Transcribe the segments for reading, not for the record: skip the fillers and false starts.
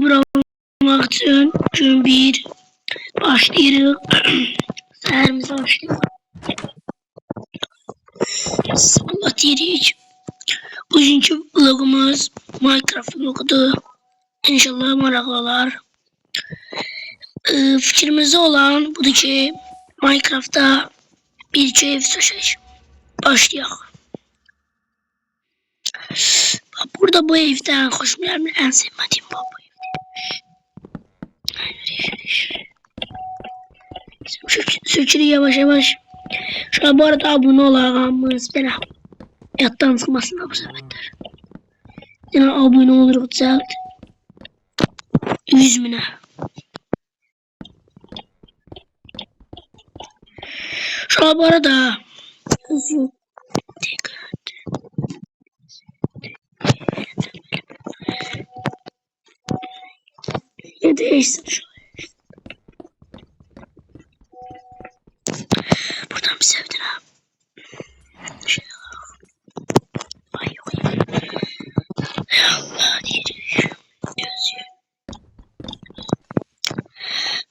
Bırakmak için gün bir başlayırıq. Səhərimizi başlayırıq. Sabah deyirik. Bugünkü vlogumuz Minecraft vlogudur. İnşallah maraqlı olar. Fikrimizdə olan budur ki, Minecraft'ta bir ev seçək. Başlayaq. Burada bu evdən xoşum gəlmir. Ən sevmədiyim bu ev. Sökürük yavaş yavaş. Şu an bu arada abone olağımız bir yattan çıkmasına bu sebepler. Yani abone oluruz düzelt. 100 bine. Şu an bu arada ya değişsin şu. Buradan bir sevdin ha. Ay yok. Ya Allah diyeceğim.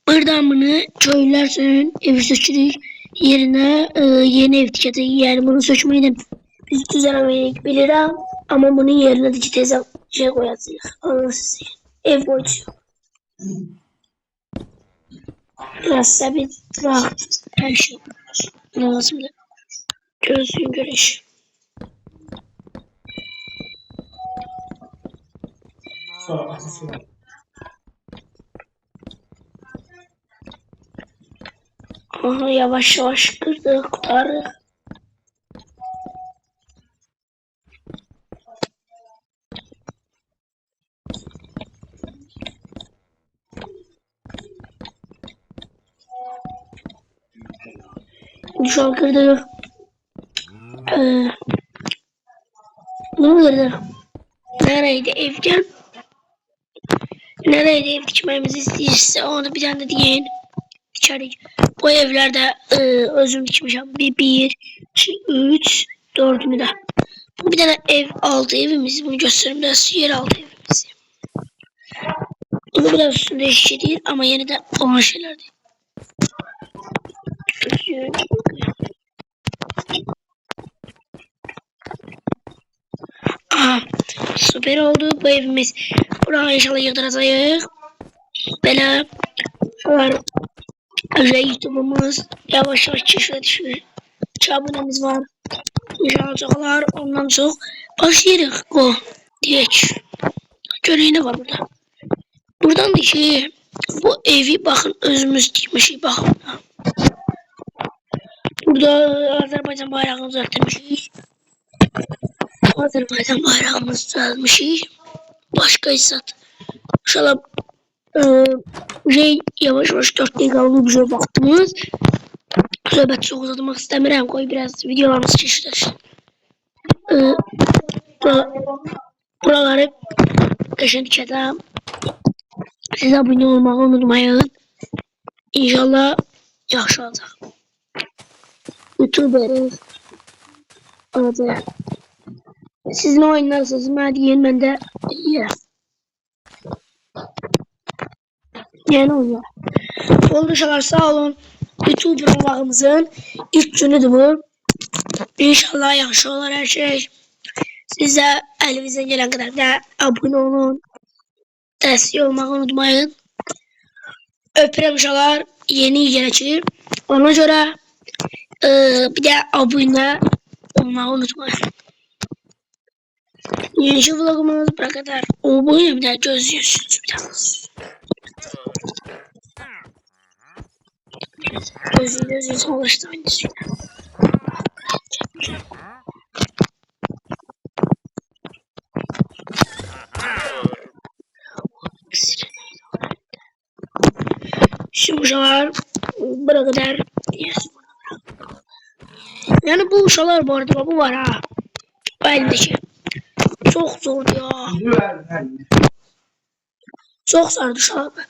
Buradan bunu köylüler evi seçirik. Yerine yeni ev tiketi. Yani bunu seçmeyi biz düzenlemeyi bilirim. Ama bunun yerine de teyze şey koyacağız. Anlasın. Ev koyacağız. Biraz sabit, rahat. Her şey lazım da. Gözlüğün görüş. Aha, yavaş yavaş kırdık, kurtardık. Şu an kırdık. Bunu kırdık. Nereydi evden? Nereydi ev dikmemizi istiyorsa onu bir tane de diyelim. İçeri. Bu evlerde özüm dikmişim. 1, 2, 3, 4'ünü de. Bu bir tane ev altı evimiz. Bunu göstereyim biraz yer altı evimiz. Bunu biraz üstünde şey değil ama yine de olan şeyler değil. Aha, süper oldu bu evimiz. Buraya inşallah yıldıracağız. Böyle var. YouTube'umuz yavaş yavaş keşfe düşüyor. Abonemiz var. İnşallah çoklar. Ondan çok başlayırıq. Go. Diyek. Görün ne var burada. Buradan da ki bu evi bakın özümüz dikmişik bakın. Burada Azerbaycan bayrağını düzeltmişik. Azerbaycan bayrağımızı düzeltmişik. Başka hissat. İnşallah yavaş yavaş 4 dakikalık bir şey baktınız. Söhbət çox uzatmaq istəmirəm. Qoy biraz videolarımız keçir. Buraları qəşəng dikəcəm. Siz abunə olmağı unutmayın. İnşallah yaxşı olacaq. YouTuberiz. Olacaq. Siz nə oynarsınız? Mənə deyin, mən də yiyərəm. Yəni oynayar. Olmuşlar sağ olun. YouTube vlogumuzun ilk günüdür bu. İnşallah yaxşı olar her şey. Siz de elinizden gelen kadar da abone olun. Destek olmayı unutmayın. Öpürəm inşallah yeni gelecek. Ona göre bir de abone olmayı unutmayın. Yeni vlogumuz bu kadar. O bu bir de gözlüyorsunuz bir tane. Gözlüğünüzü ulaştırmayın. Şu uşaqlar bura kadar. Yani bu uşaqlar bu arada bu var ha. Bu elimdeki. Çok zor ya. Çok sardı uşaqlar.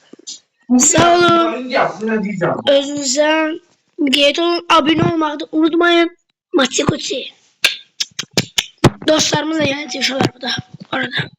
Sağ olun. Özünüzden müqeyyət olun. Abone olmağı da unutmayın. Maçı kutu. Dostlarımızla geldi uşaqlar bu da. Bu arada.